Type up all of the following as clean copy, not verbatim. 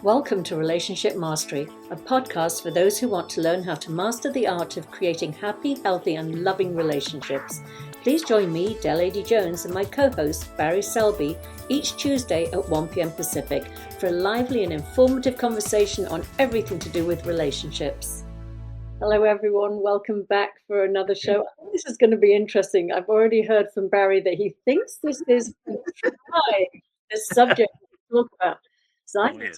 Welcome to Relationship Mastery, a podcast for those who want to learn how to master the art of creating happy, healthy, and loving relationships. Please join me, Adey-Jones, and my co-host, Barry Selby, each Tuesday at 1 p.m. Pacific for a lively and informative conversation on everything to do with relationships. Hello, everyone. Welcome back for another show. I think this is going to be interesting. I've already heard from Barry that he thinks this is this subject to talk about. So I think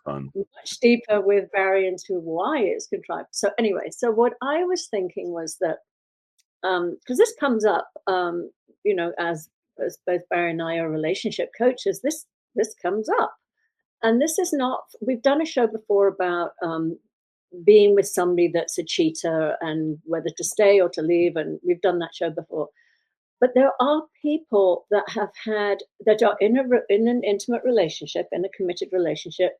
Fun. much deeper with Barry into why it's contrived. So anyway, so what I was thinking was that because this comes up, as both Barry and I are relationship coaches, this comes up, and this is not. We've done a show before about being with somebody that's a cheater and whether to stay or to leave, and we've done that show before. But there are people that are in an intimate relationship, in a committed relationship,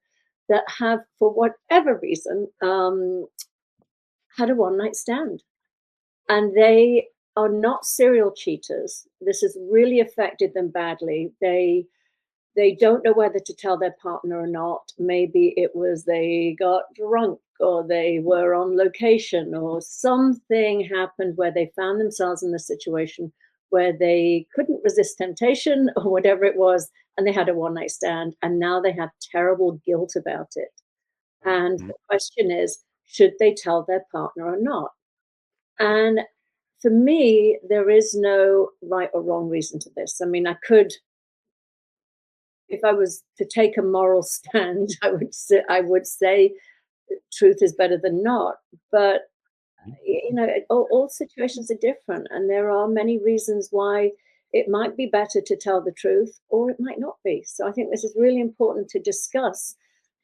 that have, for whatever reason, had a one-night stand. And they are not serial cheaters. This has really affected them badly. They don't know whether to tell their partner or not. Maybe it was they got drunk or they were on location or something happened where they found themselves in a situation where they couldn't resist temptation or whatever it was, and they had a one-night stand, and now they have terrible guilt about it. And the question is, should they tell their partner or not? And for me, there is no right or wrong reason to this. I mean, if I was to take a moral stand, I would say truth is better than not. But all situations are different, and there are many reasons why it might be better to tell the truth, or it might not be. So I think this is really important to discuss,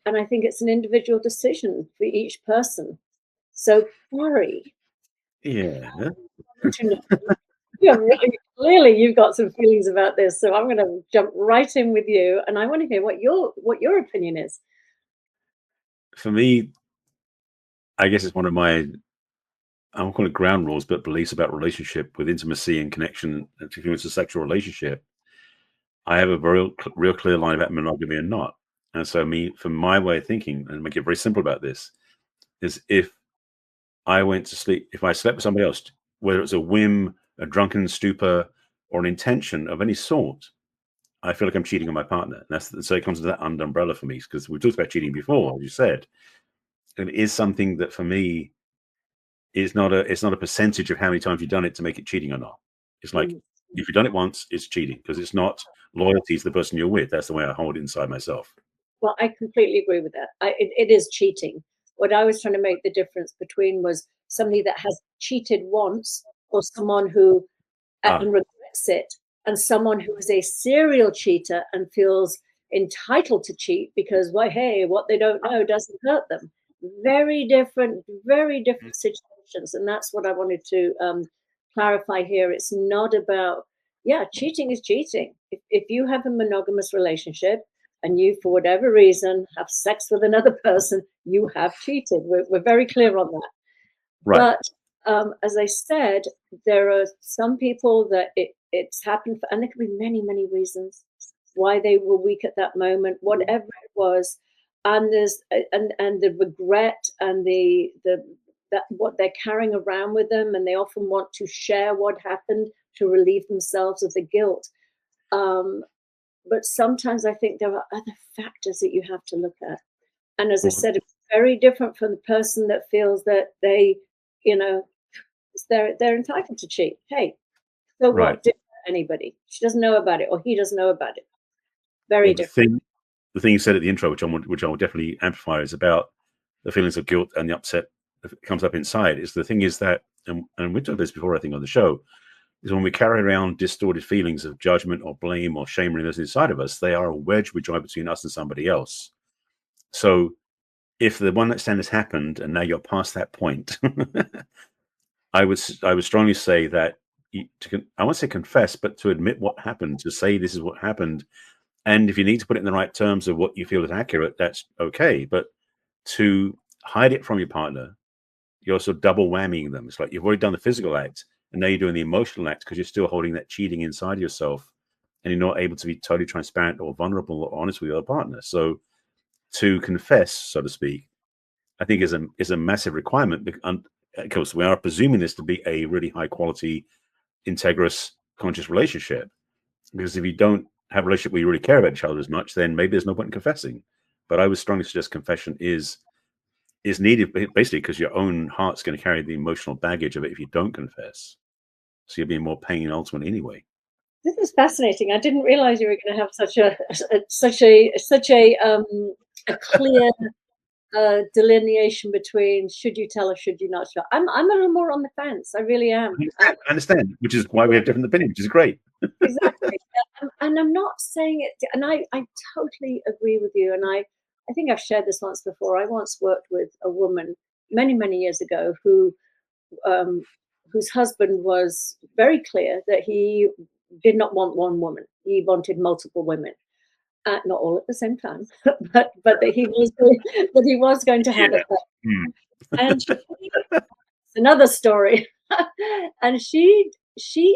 and I think it's an individual decision for each person. So, Barry, Yeah. Really, clearly you've got some feelings about this, so I'm going to jump right in with you, and I want to hear what your opinion is. For me, I guess it's one of my, I won't call it ground rules, but beliefs about relationship with intimacy and connection, particularly with a sexual relationship. I have a very real clear line about monogamy and not. And so from my way of thinking, and make it very simple about this, is if I went to sleep, if I slept with somebody else, whether it's a whim, a drunken stupor, or an intention of any sort, I feel like I'm cheating on my partner. And so it comes to that under umbrella for me, because we talked about cheating before, as you said. And it is something that for me is not a percentage of how many times you've done it to make it cheating or not. It's like, if you've done it once, it's cheating, because it's not loyalty to the person you're with. That's the way I hold it inside myself. Well, I completely agree with that. It is cheating. What I was trying to make the difference between was somebody that has cheated once, or someone who regrets it, and someone who is a serial cheater and feels entitled to cheat because, what they don't know doesn't hurt them. Very different situations. And that's what I wanted to clarify here. It's not about, cheating is cheating. If you have a monogamous relationship and you, for whatever reason, have sex with another person, you have cheated. We're very clear on that. Right. But as I said, there are some people that it's happened for, and there could be many, many reasons why they were weak at that moment, whatever it was. And there's and the regret and that what they're carrying around with them, and they often want to share what happened to relieve themselves of the guilt. But sometimes I think there are other factors that you have to look at. And as I said, it's very different from the person that feels that they're entitled to cheat. Hey, so what? Did anybody? She doesn't know about it, or he doesn't know about it. Very different. The thing you said at the intro, which I will definitely amplify, is about the feelings of guilt and the upset that comes up inside. Is the thing is that, and we talked about this before, I think, on the show, is when we carry around distorted feelings of judgment or blame or shame or anything inside of us, they are a wedge we drive between us and somebody else. So if the one night stand has happened and now you're past that point, I would strongly say that I won't say confess, but to admit what happened, to say this is what happened. And if you need to put it in the right terms of what you feel is accurate, that's okay. But to hide it from your partner, you're also double whammying them. It's like you've already done the physical act, and now you're doing the emotional act because you're still holding that cheating inside yourself, and you're not able to be totally transparent or vulnerable or honest with your other partner. So to confess, so to speak, I think is a massive requirement. Because we are presuming this to be a really high quality, integrous, conscious relationship. Because if you don't have a relationship where you really care about each other as much, then maybe there's no point in confessing. But I would strongly suggest confession is needed, basically because your own heart's going to carry the emotional baggage of it if you don't confess. So you'll be in more pain ultimately anyway. This is fascinating. I didn't realize you were going to have such a clear delineation between should you tell or should you not tell. I'm a little more on the fence. I really am. I understand, which is why we have different opinions, which is great. Exactly. And I'm not saying it, and I totally agree with you. And I think I've shared this once before. I once worked with a woman many, many years ago whose husband was very clear that he did not want one woman. He wanted multiple women. Not all at the same time, but that he was going to have a third. And it's another story. And she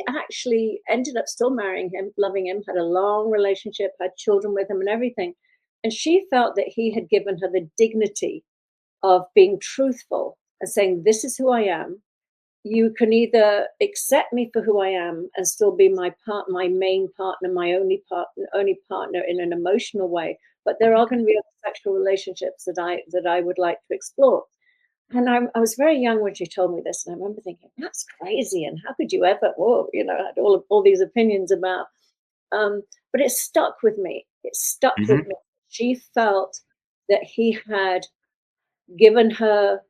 actually ended up still marrying him, loving him, had a long relationship, had children with him and everything. And she felt that he had given her the dignity of being truthful and saying, this is who I am. You can either accept me for who I am and still be my main partner, my only partner in an emotional way. But there are going to be other sexual relationships that I would like to explore. And I was very young when she told me this, and I remember thinking, that's crazy. And how could you ever? Whoa, I had all these opinions about. But it stuck with me. It stuck with me. She felt that he had given her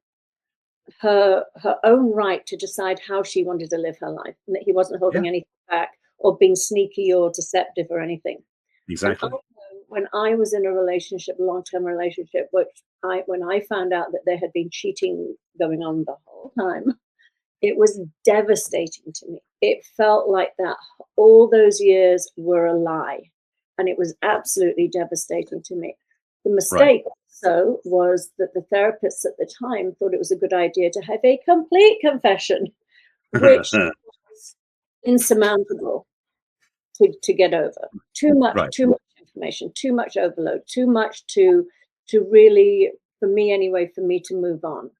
own right to decide how she wanted to live her life, and that he wasn't holding anything back or being sneaky or deceptive or anything. Exactly. When I was in a relationship, a long-term relationship, when I found out that there had been cheating going on the whole time, it was devastating to me. It felt like that all those years were a lie, and it was absolutely devastating to me. The mistake also was that the therapists at the time thought it was a good idea to have a complete confession, which was insurmountable to get over. Too much information, too much overload, too much to really, for me anyway, for me to move on.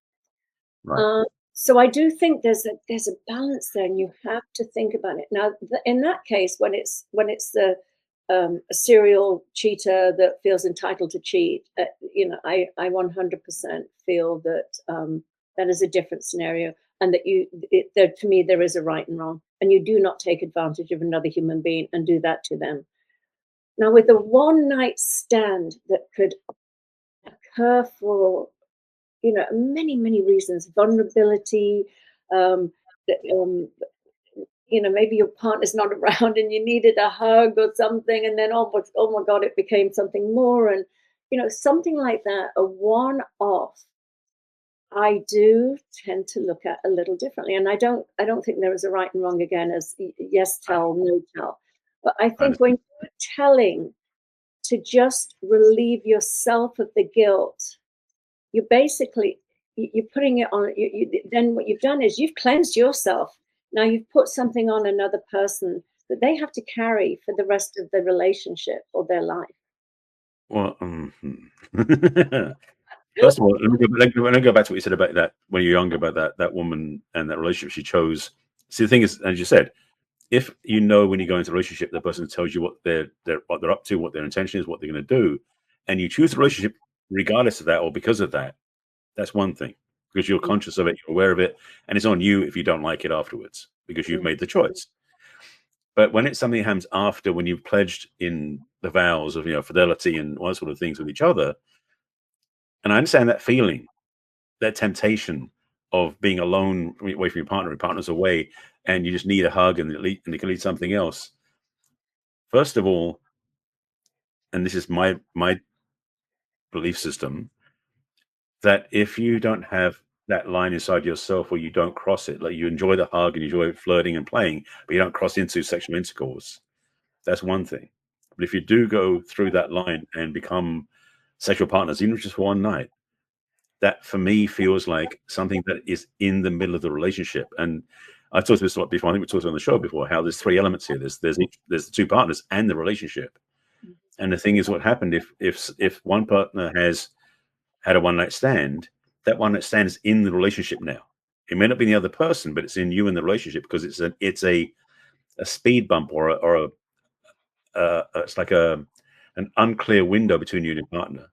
So I do think there's a balance there, and you have to think about it. Now, in that case, when it's a serial cheater that feels entitled to cheat, I 100% feel that that is a different scenario, and that to me there is a right and wrong, and you do not take advantage of another human being and do that to them. Now, with a one-night stand that could occur for many, many reasons, vulnerability, maybe your partner's not around and you needed a hug or something, and then oh my God, it became something more, and something like that, a one-off, I do tend to look at a little differently. And I don't think there is a right and wrong, again, as yes tell, no tell. But I think when you're telling to just relieve yourself of the guilt, you're putting it on. Then what you've done is you've cleansed yourself. Now you've put something on another person that they have to carry for the rest of the relationship or their life. Well, first of all, let me go back to what you said about that when you're younger, about that woman and that relationship she chose. See, the thing is, as you said, if when you go into a relationship, the person tells you what they're up to, what their intention is, what they're going to do, and you choose the relationship regardless of that or because of that, that's one thing, because you're conscious of it, you're aware of it, and it's on you if you don't like it afterwards because you've made the choice. But when it's something that happens after, when you've pledged in the vows of fidelity and all sort of things with each other, and I understand that feeling, that temptation of being alone, away from your partner's away, and you just need a hug, and it can lead something else. First of all, and this is my belief system, that if you don't have that line inside yourself where you don't cross it, like you enjoy the hug and you enjoy flirting and playing, but you don't cross into sexual intercourse, that's one thing. But if you do go through that line and become sexual partners, even just for one night, that for me feels like something that is in the middle of the relationship. And I've talked about this a lot before. I think we talked on the show before how there's three elements here. There's the two partners and the relationship. And the thing is, what happened if one partner has had a one night stand, that one night stand is in the relationship now. It may not be the other person, but it's in you in the relationship, because it's a speed bump, or it's like an unclear window between you and your partner.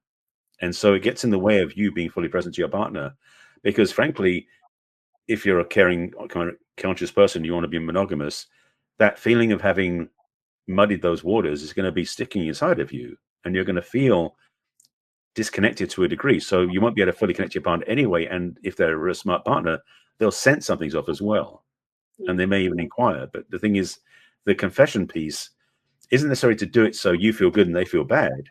And so it gets in the way of you being fully present to your partner, because frankly, if you're a caring, kind of conscious person, you want to be monogamous, that feeling of having muddied those waters is going to be sticking inside of you, and you're going to feel disconnected to a degree. So you won't be able to fully connect to your partner anyway. And if they're a smart partner, they'll sense something's off as well. And they may even inquire. But the thing is, the confession piece isn't necessarily to do it so you feel good and they feel bad.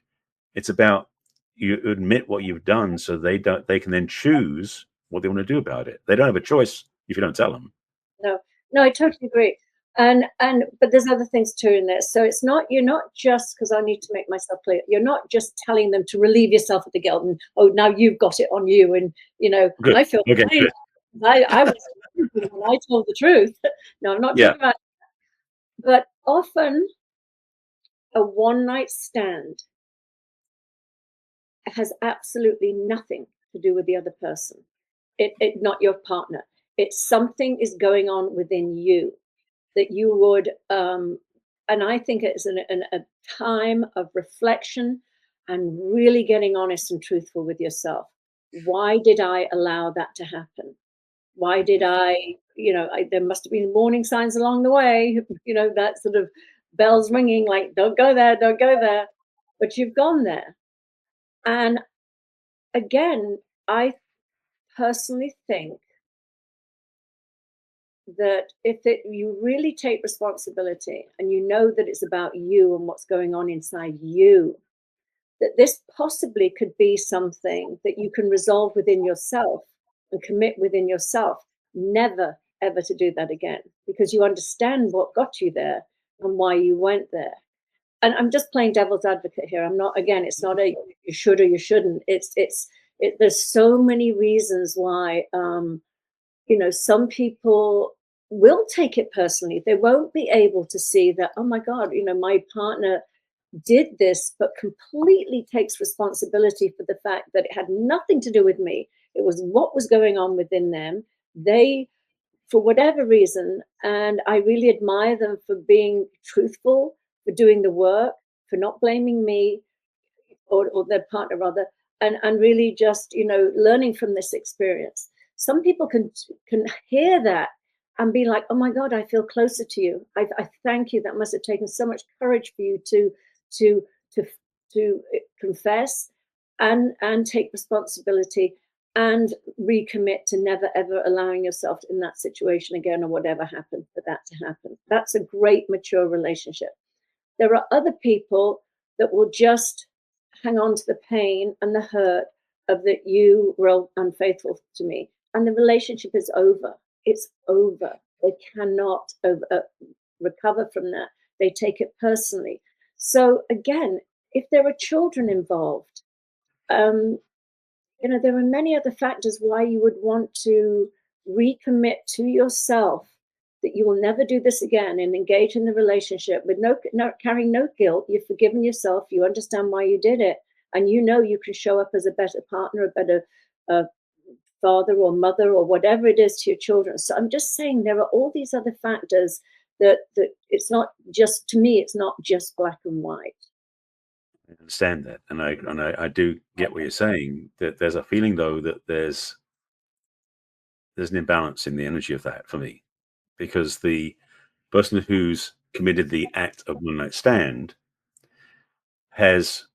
It's about you admit what you've done, so they can then choose what they want to do about it. They don't have a choice if you don't tell them. No, I totally agree. But there's other things too in this. So you're not just, because I need to make myself clear, you're not just telling them to relieve yourself of the guilt and, oh, now you've got it on you, and Good. I feel Okay, fine. good. I was when I told the truth. No, I'm not Yeah. talking about. But often a one night stand has absolutely nothing to do with the other person. It not your partner. It's something is going on within you that you would, and I think it's a time of reflection and really getting honest and truthful with yourself. Why did I allow that to happen? Why did there must have been warning signs along the way, that sort of bells ringing, like, don't go there, don't go there. But you've gone there. And again, I personally think that if you really take responsibility and you know that it's about you and what's going on inside you, that this possibly could be something that you can resolve within yourself and commit within yourself, never ever to do that again, because you understand what got you there and why you went there. And I'm just playing devil's advocate here. I'm not, again, it's not a you should or you shouldn't. There's so many reasons why some people will take it personally. They won't be able to see that, oh my God, my partner did this, but completely takes responsibility for the fact that it had nothing to do with me. It was what was going on within them. They, for whatever reason, and I really admire them for being truthful, for doing the work, for not blaming me, or their partner rather, and really just learning from this experience. Some people can hear that and be like, oh my God, I feel closer to you. I thank you. That must have taken so much courage for you to to to to confess and take responsibility and recommit to never ever allowing yourself in that situation again, or whatever happened, for that to happen. That's a great mature relationship. There are other people that will just hang on to the pain and the hurt of that you were unfaithful to me, and the relationship is over. It's over. They cannot recover from that. They take it personally. So again, if there are children involved, there are many other factors why you would want to recommit to yourself that you will never do this again and engage in the relationship with carrying no guilt. You've forgiven yourself. You understand why you did it. And you can show up as a better partner, a better father or mother or whatever it is to your children. So I'm just saying there are all these other factors that it's not just, to me, it's not just black and white. I understand that, and I do get what you're saying. That there's a feeling though that there's an imbalance in the energy of that for me, because the person who's committed the act of one night stand has,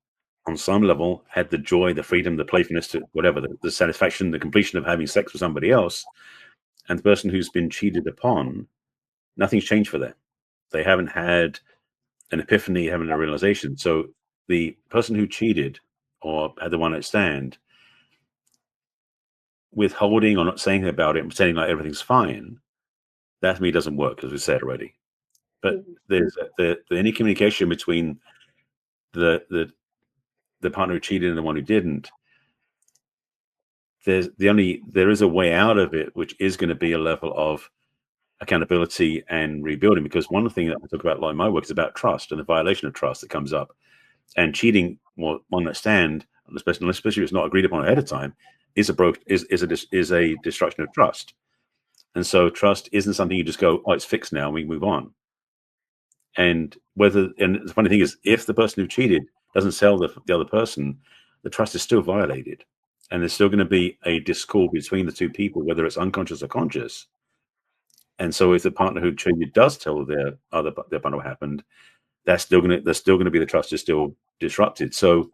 on some level, had the joy, the freedom, the playfulness, to whatever, the satisfaction, the completion of having sex with somebody else. And the person who's been cheated upon, nothing's changed for them. They haven't had an epiphany, having a realization. So the person who cheated or had the one night stand, withholding or not saying about it and pretending like everything's fine, that to me doesn't work, as we said already. But there's any communication between the partner who cheated and the one who didn't. There is a way out of it, which is going to be a level of accountability and rebuilding. Because one thing that I talk about a lot in my work is about trust and the violation of trust that comes up. And cheating, well, one night stand, especially if it's not agreed upon ahead of time, is a destruction of trust. And so trust isn't something you just go, oh, it's fixed now, and we move on. And the funny thing is, if the person who cheated doesn't sell the other person, the trust is still violated. And there's still going to be a discord between the two people, whether it's unconscious or conscious. And so if the partner who cheated does tell their partner what happened, there's still going to be, the trust is still disrupted. So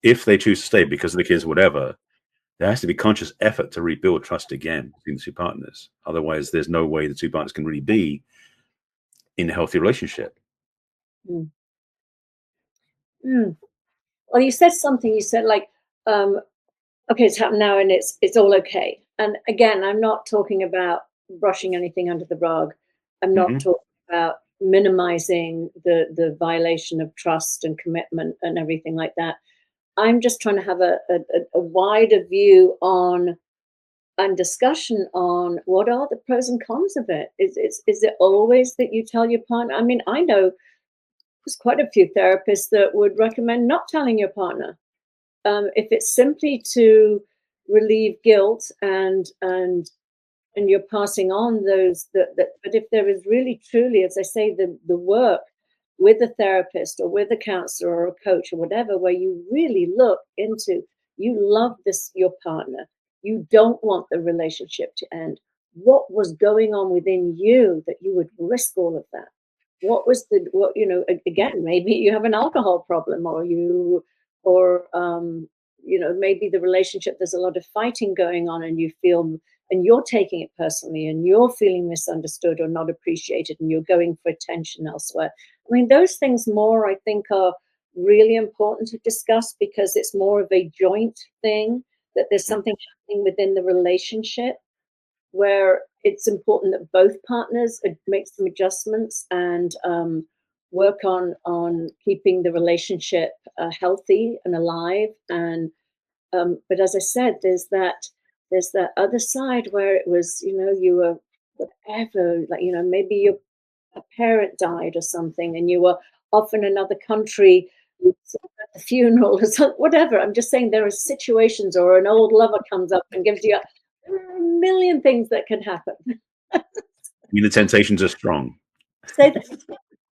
if they choose to stay because of the kids, whatever, there has to be conscious effort to rebuild trust again between the two partners. Otherwise, there's no way the two partners can really be in a healthy relationship. Mm. Mm. Well, you said something. You said like, okay, it's happened now, and it's all okay. And again, I'm not talking about brushing anything under the rug. I'm not talking about minimizing the violation of trust and commitment and everything like that. I'm just trying to have a wider view on and discussion on what are the pros and cons of it. Is it always that you tell your partner? I mean, I know there's quite a few therapists that would recommend not telling your partner. If it's simply to relieve guilt and you're passing on those but if there is really truly, as I say, the work with a therapist or with a counselor or a coach or whatever, where you really look into, you love this your partner, you don't want the relationship to end, what was going on within you that you would risk all of that? What was again, maybe you have an alcohol problem, or maybe the relationship, there's a lot of fighting going on, and you feel, and you're taking it personally, and you're feeling misunderstood or not appreciated, and you're going for attention elsewhere. I mean, those things more, I think, are really important to discuss, because it's more of a joint thing, that there's something happening within the relationship where it's important that both partners make some adjustments and work on keeping the relationship healthy and alive. And but as I said, there's that other side where it was, you were whatever, like, maybe your a parent died or something, and you were off in another country at the funeral or something, whatever. I'm just saying there are situations, or an old lover comes up and gives you a million things that can happen. I mean, the temptations are strong. Say that.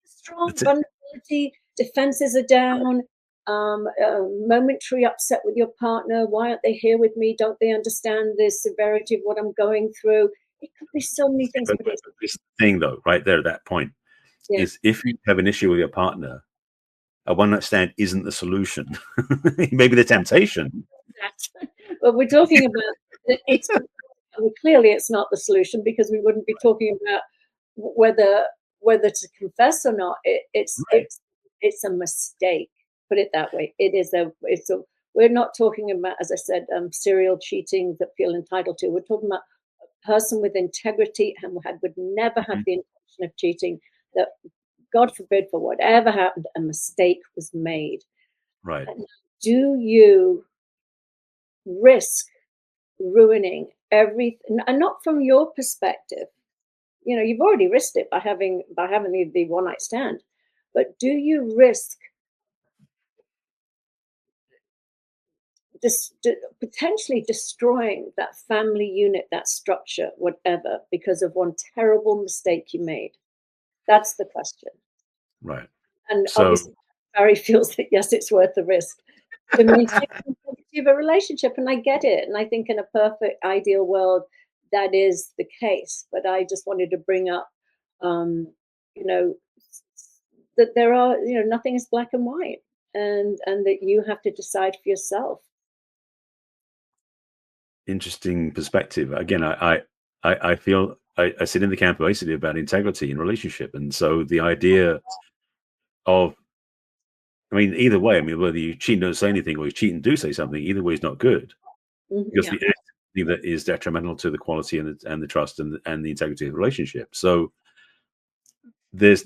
Strong vulnerability, defenses are down, momentary upset with your partner. Why aren't they here with me? Don't they understand the severity of what I'm going through? It could be so many things. But this thing, though, right there at that point, is if you have an issue with your partner, a one night stand isn't the solution. Maybe the temptation. But we're talking about clearly it's not the solution, because we wouldn't be talking about whether to confess or not. It's a mistake. Put it that way. We're not talking about, as I said, serial cheating that feel entitled to. We're talking about a person with integrity and would never have the intention of cheating, that God forbid, for whatever happened, a mistake was made. Right. And do you risk ruining everything? And not from your perspective. You've already risked it by having the one night stand. But do you risk potentially destroying that family unit, that structure, whatever, because of one terrible mistake you made? That's the question. Right. And obviously, Barry feels that, yes, it's worth the risk to maintain the integrity of a relationship. And I get it. And I think in a perfect, ideal world, that is the case. But I just wanted to bring up, that there are, nothing is black and white, and that you have to decide for yourself. Interesting perspective. Again, I feel I sit in the camp basically about integrity in relationship, and so the idea of, I mean, either way, I mean, whether you cheat and don't say anything, or you cheat and do say something, either way is not good, because the act that is detrimental to the quality and the trust and the integrity of the relationship. So there's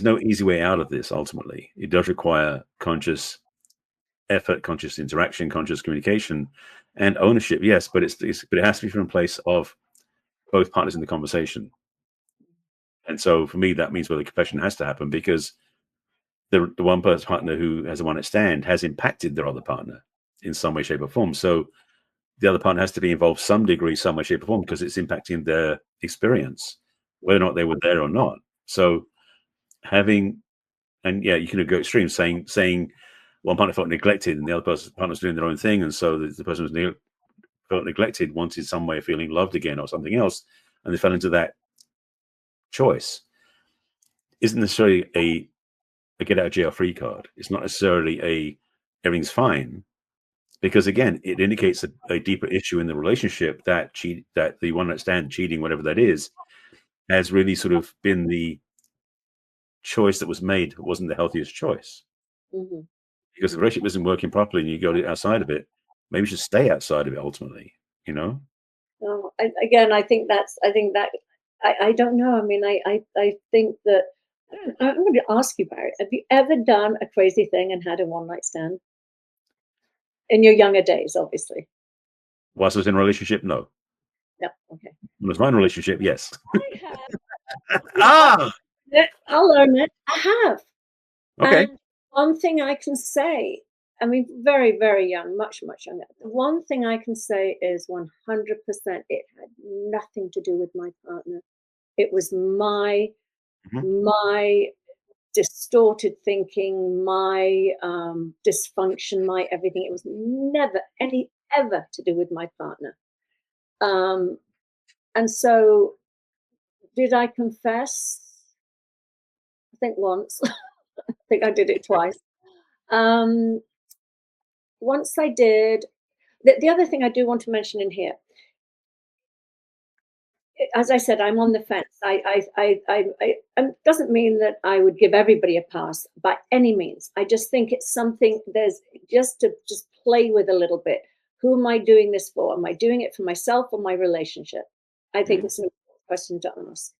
no easy way out of this. Ultimately, it does require conscious effort, conscious interaction, conscious communication, and ownership. Yes, but it has to be from a place of both partners in the conversation. And so for me, that means where the confession has to happen, because the one person partner who has a one night stand has impacted their other partner in some way, shape, or form. So the other partner has to be involved some degree, some way, shape, or form, because it's impacting their experience, whether or not they were there or not. So having, and yeah, you can go extreme, saying one partner felt neglected and the other partner's doing their own thing, and so the person who felt neglected wanted some way of feeling loved again or something else, and they fell into that choice. Isn't necessarily a get out of jail free card. It's not necessarily a everything's fine, because again, it indicates a deeper issue in the relationship, that the one night stand, cheating, whatever that is, has really sort of been the choice that was made. It wasn't the healthiest choice, Mm-hmm. because the relationship isn't working properly and you go outside of it. Maybe you should stay outside of it ultimately, you know? Oh, again, I think that I don't know. I mean, I think that I'm going to ask you, Barry. Have you ever done a crazy thing and had a one night stand in your younger days? Obviously, Whilst I was in a relationship, no. no. Okay, When I was in a relationship, yes. I have. Ah, I'll own it. I have. okay. And one thing I can say, I mean, very, very young, much, much younger. The one thing I can say is 100% it had nothing to do with my partner. It was Mhm. my distorted thinking, my dysfunction, my everything. It was never ever to do with my partner. Um, and so, did I confess? I think once. I think I did it twice. Um, Once I did. The other thing I do want to mention in here, as I said, I'm on the fence. Doesn't mean that I would give everybody a pass by any means. I just think it's something there's just play with a little bit. Who am I doing this for? Am I doing it for myself or my relationship? I think Mhm. it's an important question to ask.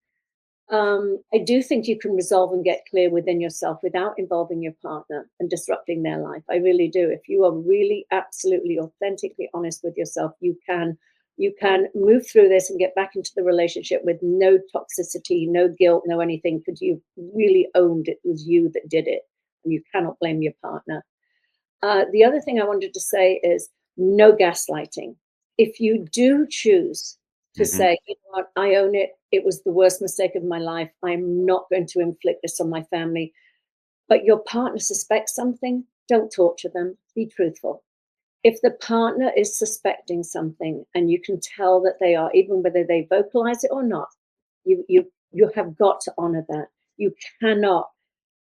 I do think you can resolve and get clear within yourself without involving your partner and disrupting their life. I really do. If you are really absolutely authentically honest with yourself, you can move through this and get back into the relationship with no toxicity, no guilt, no anything, because you've really owned it was you that did it, and you cannot blame your partner. The other thing I wanted to say is no gaslighting. If you do choose to Mhm. say, you know what, I own it, it was the worst mistake of my life, I'm not going to inflict this on my family, but your partner suspects something, don't torture them, be truthful. If the partner is suspecting something and you can tell that they are, even whether they vocalize it or not, you have got to honor that. You cannot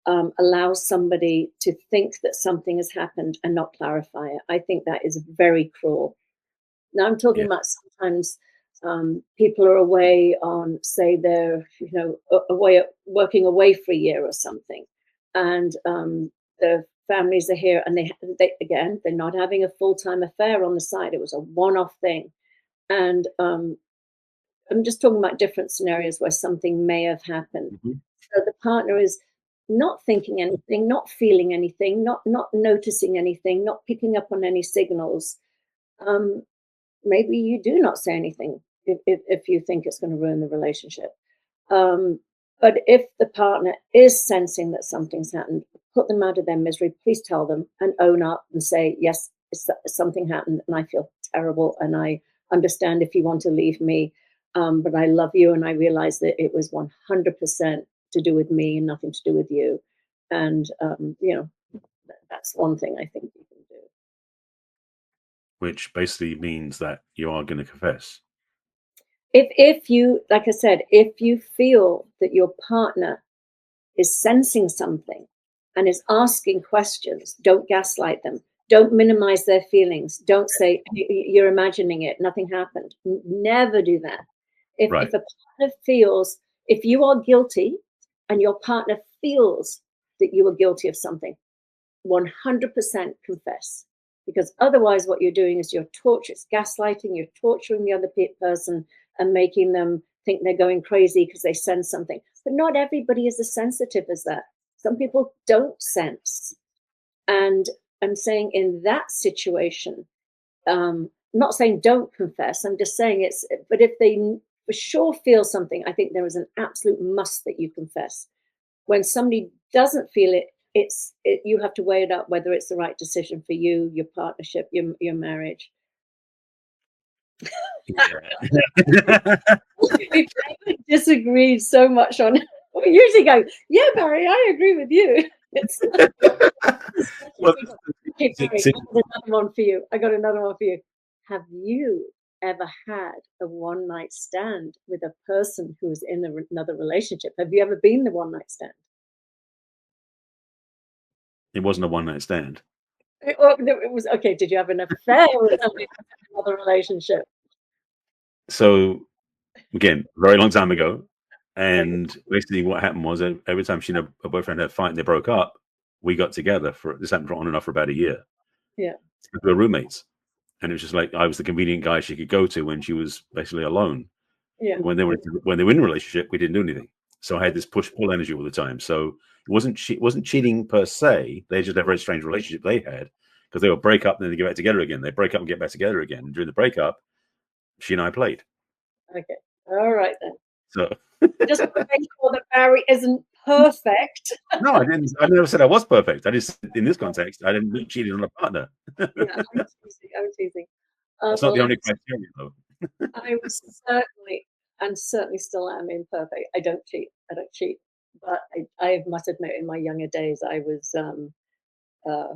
allow somebody to think that something has happened and not clarify it. I think that is very cruel. Now I'm talking Yeah. about sometimes people are away on, say, they're away working away for a year or something, and the families are here, and they again they're not having a full time affair on the side. It was a one off thing, and I'm just talking about different scenarios where something may have happened. Mhm. So the partner is not thinking anything, not feeling anything, not noticing anything, not picking up on any signals. Um, Maybe you do not say anything if you think it's going to ruin the relationship. Um, but if the partner is sensing that something's happened, put them out of their misery. Please tell them and own up and say, yes, something happened and I feel terrible and I understand if you want to leave me, but I love you and I realize that it was 100% to do with me and nothing to do with you. And, that's one thing I think you can do. Which basically means that you are going to confess. If you, like I said, if you feel that your partner is sensing something and is asking questions, don't gaslight them. Don't minimize their feelings. Don't say you're imagining it. Nothing happened. Never do that. If Right. a partner feels, if you are guilty and your partner feels that you are guilty of something, 100% confess. Because otherwise, what you're doing is it's gaslighting, you're torturing the other person and making them think they're going crazy because they sense something. But not everybody is as sensitive as that. Some people don't sense. And I'm saying in that situation, I'm not saying don't confess, I'm just saying but if they for sure feel something, I think there is an absolute must that you confess. When somebody doesn't feel it, you have to weigh it up whether it's the right decision for you, your partnership, your marriage. Yeah. We disagreed so much on. We usually go, "Yeah, Barry, I agree with you." It's Well, okay, Barry. I got another one for you. Have you ever had a one night stand with a person who's in another relationship? Have you ever been the one night stand? it wasn't a one-night stand. Well, no, it was okay. Did you have an affair with somebody in another relationship? So again, very long time ago. Okay. And basically what happened was every time she and her boyfriend had a fight and they broke up, we got together for this happened for on and off for about a year. Yeah. We were roommates. And it was just like I was the convenient guy she could go to when she was basically alone. Yeah. But when they were in a relationship, we didn't do anything. So I had this push-pull energy all the time. So it wasn't cheating per se. They just had a very strange relationship they had because they would break up and then they get back together again. They break up and get back together again. And during the breakup, she and I played. Okay. All right then. So Just to make sure that Barry isn't perfect. no, I didn't. I never said I was perfect. I just in this context, I didn't cheat on a partner. Yeah, I'm teasing. I'm teasing. That's not Well, the only criteria, though. I was certainly and certainly still am imperfect. I don't cheat. I don't cheat. But I must admit, in my younger days, I was uh,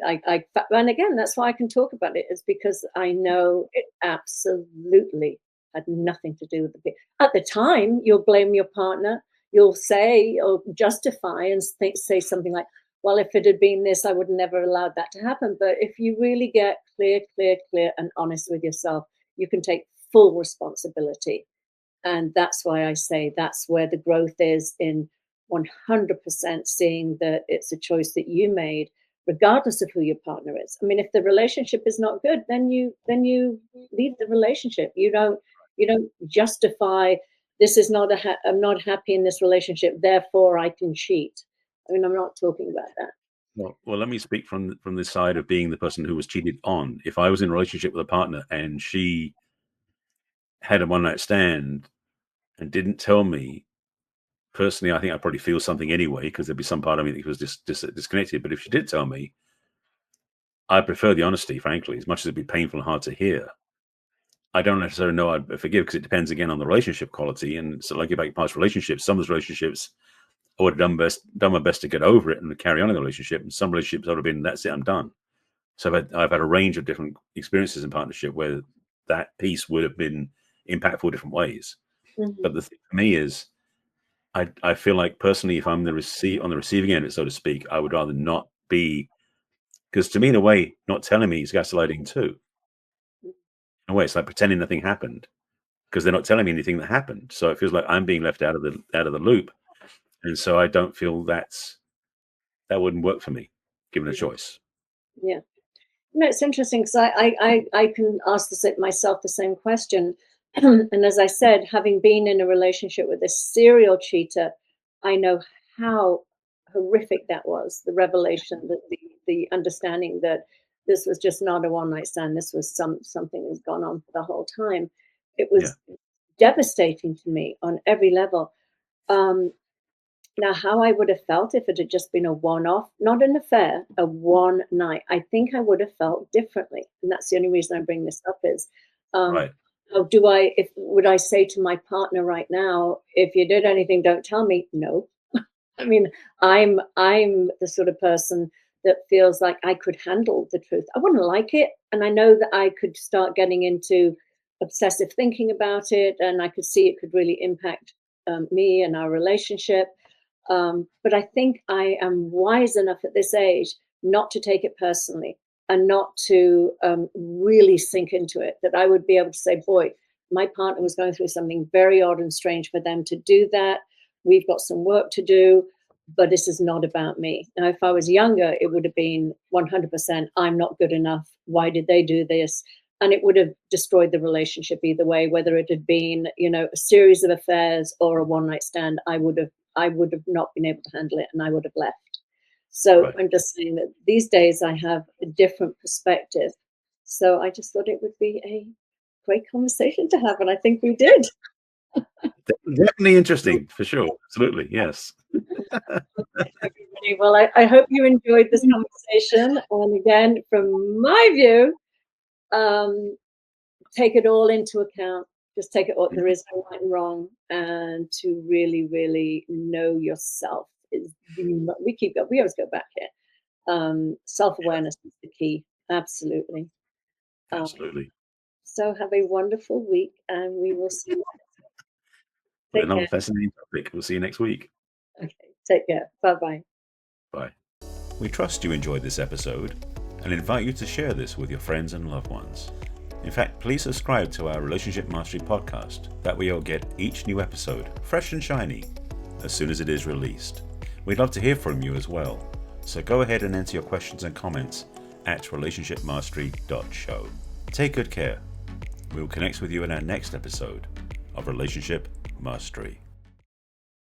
and again, that's why I can talk about it, is because I know it absolutely had nothing to do with at the time. You'll blame your partner. You'll say or justify and say something like, "Well, if it had been this, I would never allowed that to happen." But if you really get clear, and honest with yourself, you can take full responsibility. And that's why I say that's where the growth is, in 100% seeing that it's a choice that you made, regardless of who your partner is. I mean, if the relationship is not good, then you leave the relationship. You don't justify, this is not I'm not happy in this relationship, therefore I can cheat. I mean, I'm not talking about that. Well, let me speak from the side of being the person who was cheated on. If I was in a relationship with a partner and she had a one night stand and didn't tell me personally, I think I'd probably feel something anyway because there'd be some part of me that was disconnected. But if she did tell me, I prefer the honesty, frankly, as much as it'd be painful and hard to hear. I don't necessarily know I'd forgive because it depends again on the relationship quality. And so, like about past relationships, some of those relationships I would have done my best to get over it and carry on in the relationship. And some relationships I would have been, that's it, I'm done. So I've had a range of different experiences in partnership where that piece would have been impactful different ways. Mhm. But the thing for me is, I feel like personally, if I'm on the receiving end, so to speak, I would rather not be, because to me, in a way, not telling me is gaslighting too. In a way, it's like pretending nothing happened because they're not telling me anything that happened. So it feels like I'm being left out of the loop, and so I don't feel that wouldn't work for me, given a Yeah. choice. Yeah. No, it's interesting because I can ask myself the same question. And as I said, having been in a relationship with a serial cheater, I know how horrific that was. The revelation, the understanding that this was just not a one night stand. This was something that's gone on for the whole time. It Yeah, was devastating to me on every level. Um, Now, how I would have felt if it had just been a one-off, not an affair, a one night, I think I would have felt differently. And that's the only reason I bring this up is, um, right, how would I say to my partner right now, if you did anything, don't tell me? No. I mean, I'm the sort of person that feels like I could handle the truth. I wouldn't like it, and I know that I could start getting into obsessive thinking about it, and I could see it could really impact me and our relationship. But I think I am wise enough at this age not to take it personally and not to really sink into it. That I would be able to say, boy, my partner was going through something very odd and strange for them to do that. We've got some work to do, but this is not about me. Now, if I was younger, it would have been 100%, I'm not good enough. Why did they do this? And it would have destroyed the relationship either way, whether it had been, a series of affairs or a one night stand. I would have not been able to handle it and I would have left. So right. I'm just saying that these days I have a different perspective. So I just thought it would be a great conversation to have, and I think we did. Definitely interesting for sure. Absolutely, yes. Okay, well, I hope you enjoyed this conversation. And again, from my view, take it all into account. Just take it all. There is no right and wrong, and to really, really know yourself is we always go back here. Self-awareness is the key. Absolutely. Um, Absolutely. so have a wonderful week, and we will see you. With Take another care. fascinating topic. We'll see you next week. Okay, take care. Bye-bye. Bye. We trust you enjoyed this episode and invite you to share this with your friends and loved ones. In fact, please subscribe to our Relationship Mastery podcast. That way you'll get each new episode fresh and shiny as soon as it is released. We'd love to hear from you as well. So go ahead and enter your questions and comments at relationshipmastery.show. Take good care. We will connect with you in our next episode of Relationship Mastery.